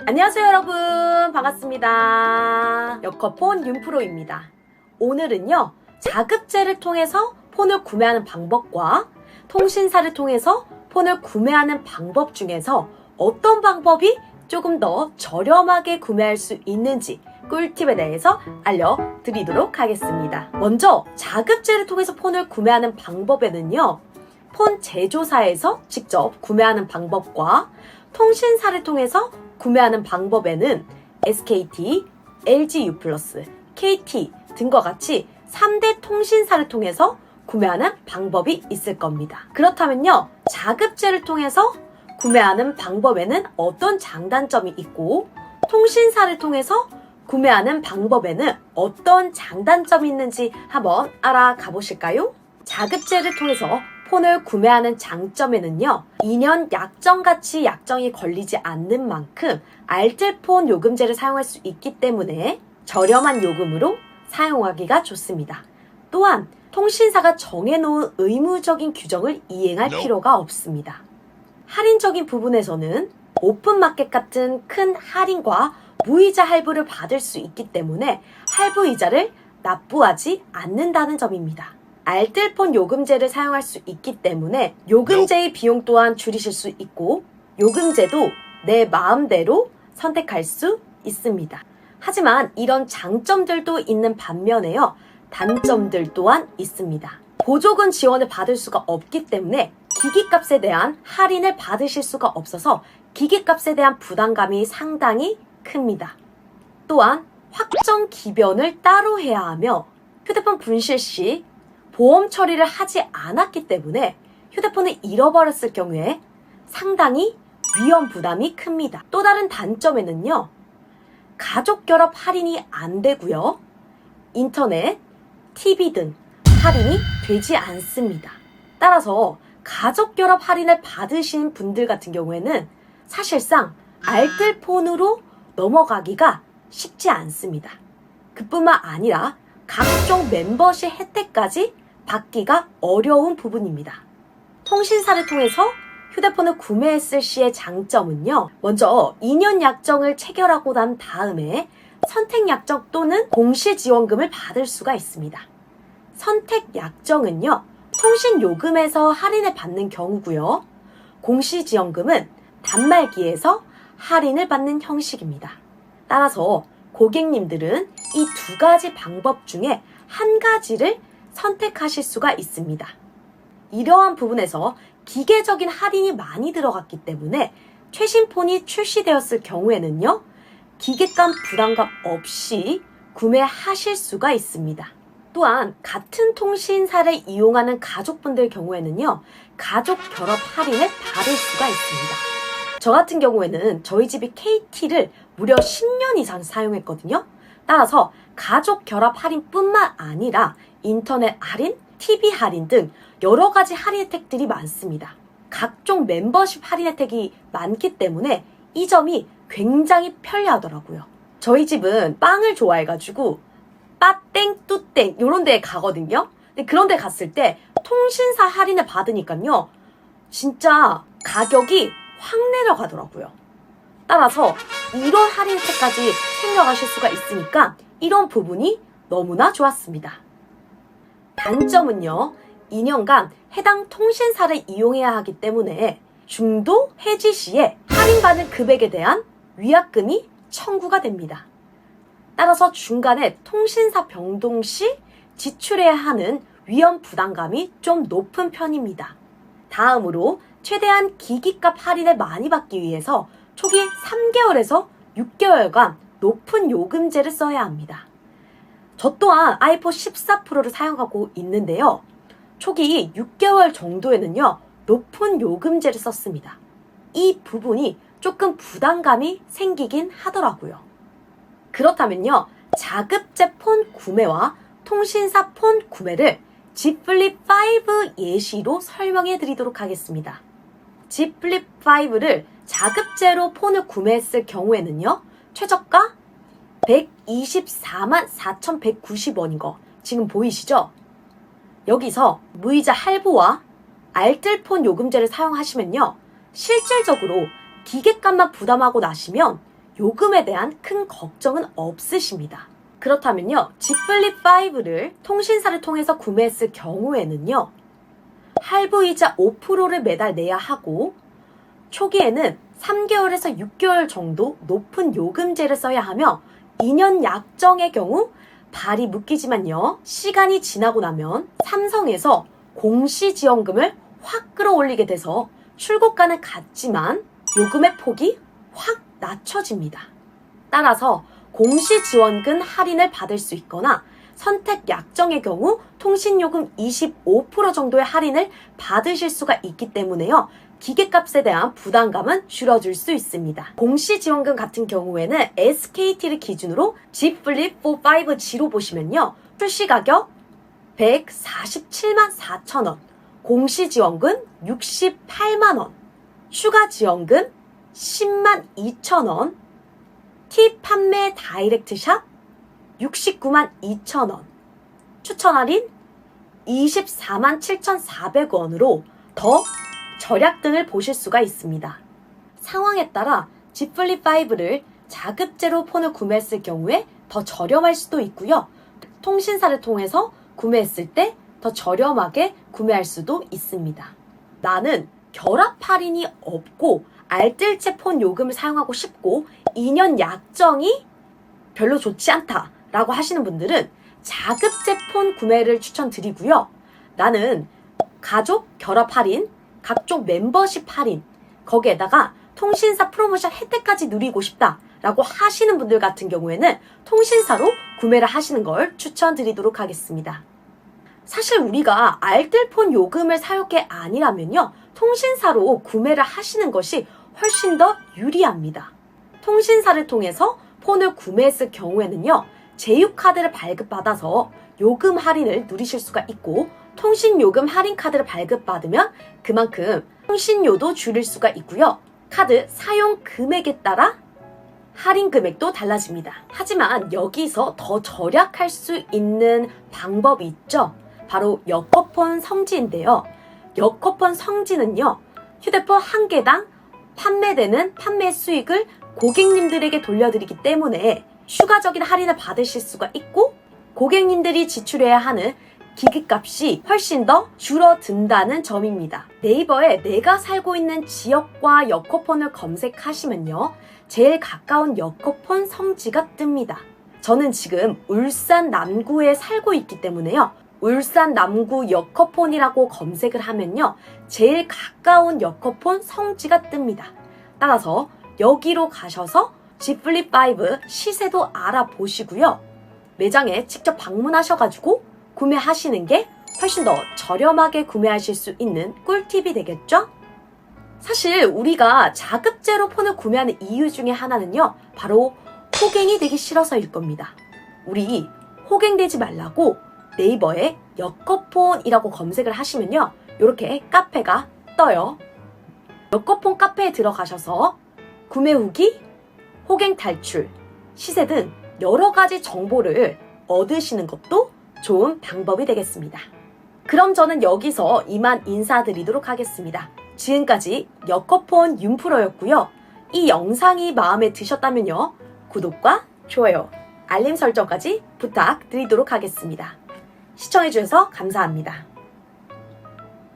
안녕하세요 여러분, 반갑습니다. 여커폰 윤프로입니다. 오늘은요, 자급제를 통해서 폰을 구매하는 방법과 통신사를 통해서 폰을 구매하는 방법 중에서 어떤 방법이 조금 더 저렴하게 구매할 수 있는지 꿀팁에 대해서 알려드리도록 하겠습니다. 먼저 자급제를 통해서 폰을 구매하는 방법에는요, 폰 제조사에서 직접 구매하는 방법과 통신사를 통해서 구매하는 방법에는 SKT, LGU+, KT 등과 같이 3대 통신사를 통해서 구매하는 방법이 있을 겁니다. 그렇다면요, 자급제를 통해서 구매하는 방법에는 어떤 장단점이 있고 통신사를 통해서 구매하는 방법에는 어떤 장단점이 있는지 한번 알아가 보실까요? 자급제를 통해서 폰을 구매하는 장점에는요, 2년 약정같이 약정이 걸리지 않는 만큼 알뜰폰 요금제를 사용할 수 있기 때문에 저렴한 요금으로 사용하기가 좋습니다. 또한 통신사가 정해놓은 의무적인 규정을 이행할 필요가 없습니다. 할인적인 부분에서는 오픈마켓 같은 큰 할인과 무이자 할부를 받을 수 있기 때문에 할부 이자를 납부하지 않는다는 점입니다. 알뜰폰 요금제를 사용할 수 있기 때문에 요금제의 비용 또한 줄이실 수 있고 요금제도 내 마음대로 선택할 수 있습니다. 하지만 이런 장점들도 있는 반면에요, 단점들 또한 있습니다. 보조금 지원을 받을 수가 없기 때문에 기기값에 대한 할인을 받으실 수가 없어서 기기값에 대한 부담감이 상당히 큽니다. 또한 확정 기변을 따로 해야 하며 휴대폰 분실 시 보험 처리를 하지 않았기 때문에 휴대폰을 잃어버렸을 경우에 상당히 위험 부담이 큽니다. 또 다른 단점에는요, 가족 결합 할인이 안 되고요, 인터넷, TV 등 할인이 되지 않습니다. 따라서 가족 결합 할인을 받으신 분들 같은 경우에는 사실상 알뜰폰으로 넘어가기가 쉽지 않습니다. 그뿐만 아니라 각종 멤버십 혜택까지 받기가 어려운 부분입니다. 통신사를 통해서 휴대폰을 구매했을 시의 장점은요, 먼저 2년 약정을 체결하고 난 다음에 선택 약정 또는 공시 지원금을 받을 수가 있습니다. 선택 약정은요, 통신 요금에서 할인을 받는 경우고요, 공시 지원금은 단말기에서 할인을 받는 형식입니다. 따라서 고객님들은 이 두 가지 방법 중에 한 가지를 선택하실 수가 있습니다. 이러한 부분에서 기계적인 할인이 많이 들어갔기 때문에 최신 폰이 출시되었을 경우에는요, 기계감 부담감 없이 구매하실 수가 있습니다. 또한 같은 통신사를 이용하는 가족분들 경우에는요, 가족 결합 할인을 받을 수가 있습니다. 저 같은 경우에는 저희 집이 KT를 무려 10년 이상 사용했거든요. 따라서 가족 결합 할인뿐만 아니라 인터넷 할인, TV 할인 등 여러 가지 할인 혜택들이 많습니다. 각종 멤버십 할인 혜택이 많기 때문에 이 점이 굉장히 편리하더라고요. 저희 집은 빵을 좋아해가지고 빠땡, 뚜땡 이런 데에 가거든요. 근데 그런 데 갔을 때 통신사 할인을 받으니까요, 진짜 가격이 확 내려가더라고요. 따라서 이런 할인 혜택까지 챙겨가실 수가 있으니까 이런 부분이 너무나 좋았습니다. 단점은요, 2년간 해당 통신사를 이용해야 하기 때문에 중도 해지 시에 할인받은 금액에 대한 위약금이 청구가 됩니다. 따라서 중간에 통신사 변동 시 지출해야 하는 위험 부담감이 좀 높은 편입니다. 다음으로 최대한 기기값 할인을 많이 받기 위해서 초기 3개월에서 6개월간 높은 요금제를 써야 합니다. 저 또한 아이폰 14 프로를 사용하고 있는데요, 초기 6개월 정도에는요, 높은 요금제를 썼습니다. 이 부분이 조금 부담감이 생기긴 하더라고요. 그렇다면요, 자급제 폰 구매와 통신사 폰 구매를 Z 플립 5 예시로 설명해 드리도록 하겠습니다. Z 플립 5를 자급제로 폰을 구매했을 경우에는요, 최저가 124만 4,190원인 거 지금 보이시죠? 여기서 무이자 할부와 알뜰폰 요금제를 사용하시면요, 실질적으로 기계값만 부담하고 나시면 요금에 대한 큰 걱정은 없으십니다. 그렇다면요, Z 플립 5를 통신사를 통해서 구매했을 경우에는요, 할부이자 5%를 매달 내야 하고 초기에는 3개월에서 6개월 정도 높은 요금제를 써야 하며 2년 약정의 경우 발이 묶이지만요, 시간이 지나고 나면 삼성에서 공시지원금을 확 끌어올리게 돼서 출고가는 같지만 요금의 폭이 확 낮춰집니다. 따라서 공시지원금 할인을 받을 수 있거나 선택 약정의 경우 통신요금 25% 정도의 할인을 받으실 수가 있기 때문에요, 기계값에 대한 부담감은 줄어들 수 있습니다. 공시지원금 같은 경우에는 SKT를 기준으로 Z 플립 5G로 보시면요, 출시가격 147만 4천원, 공시지원금 68만원, 추가지원금 10만 2천원, T 판매 다이렉트샵 69만 2천원, 추천할인 24만 7,400원으로 더 절약 등을 보실 수가 있습니다. 상황에 따라 Z 플립 5를 자급제로 폰을 구매했을 경우에 더 저렴할 수도 있고요, 통신사를 통해서 구매했을 때 더 저렴하게 구매할 수도 있습니다. 나는 결합 할인이 없고 알뜰채 폰 요금을 사용하고 싶고 2년 약정이 별로 좋지 않다 라고 하시는 분들은 자급제 폰 구매를 추천드리고요, 나는 가족 결합 할인, 각종 멤버십 할인, 거기에다가 통신사 프로모션 혜택까지 누리고 싶다 라고 하시는 분들 같은 경우에는 통신사로 구매를 하시는 걸 추천드리도록 하겠습니다. 사실 우리가 알뜰폰 요금을 사용할 게 아니라면요, 통신사로 구매를 하시는 것이 훨씬 더 유리합니다. 통신사를 통해서 폰을 구매했을 경우에는요, 제휴카드를 발급받아서 요금 할인을 누리실 수가 있고, 통신요금 할인 카드를 발급받으면 그만큼 통신료도 줄일 수가 있고요, 카드 사용 금액에 따라 할인 금액도 달라집니다. 하지만 여기서 더 절약할 수 있는 방법이 있죠. 바로 여커폰 성지인데요. 여커폰 성지는요, 휴대폰 한 개당 판매되는 판매 수익을 고객님들에게 돌려드리기 때문에 추가적인 할인을 받으실 수가 있고, 고객님들이 지출해야 하는 기기값이 훨씬 더 줄어든다는 점입니다. 네이버에 내가 살고 있는 지역과 여커폰을 검색하시면요, 제일 가까운 여커폰 성지가 뜹니다. 저는 지금 울산 남구에 살고 있기 때문에요, 울산 남구 여커폰이라고 검색을 하면요, 제일 가까운 여커폰 성지가 뜹니다. 따라서 여기로 가셔서 Z 플립 5 시세도 알아보시고요, 매장에 직접 방문하셔가지고 구매하시는 게 훨씬 더 저렴하게 구매하실 수 있는 꿀팁이 되겠죠? 사실 우리가 자급제로 폰을 구매하는 이유 중에 하나는요, 바로 호갱이 되기 싫어서일 겁니다. 우리 호갱되지 말라고 네이버에 여커폰이라고 검색을 하시면요, 이렇게 카페가 떠요. 여커폰 카페에 들어가셔서 구매 후기, 호갱 탈출, 시세 등 여러 가지 정보를 얻으시는 것도 좋은 방법이 되겠습니다. 그럼 저는 여기서 이만 인사드리도록 하겠습니다. 지금까지 여커폰 윤프로였고요. 이 영상이 마음에 드셨다면요, 구독과 좋아요, 알림 설정까지 부탁드리도록 하겠습니다. 시청해주셔서 감사합니다.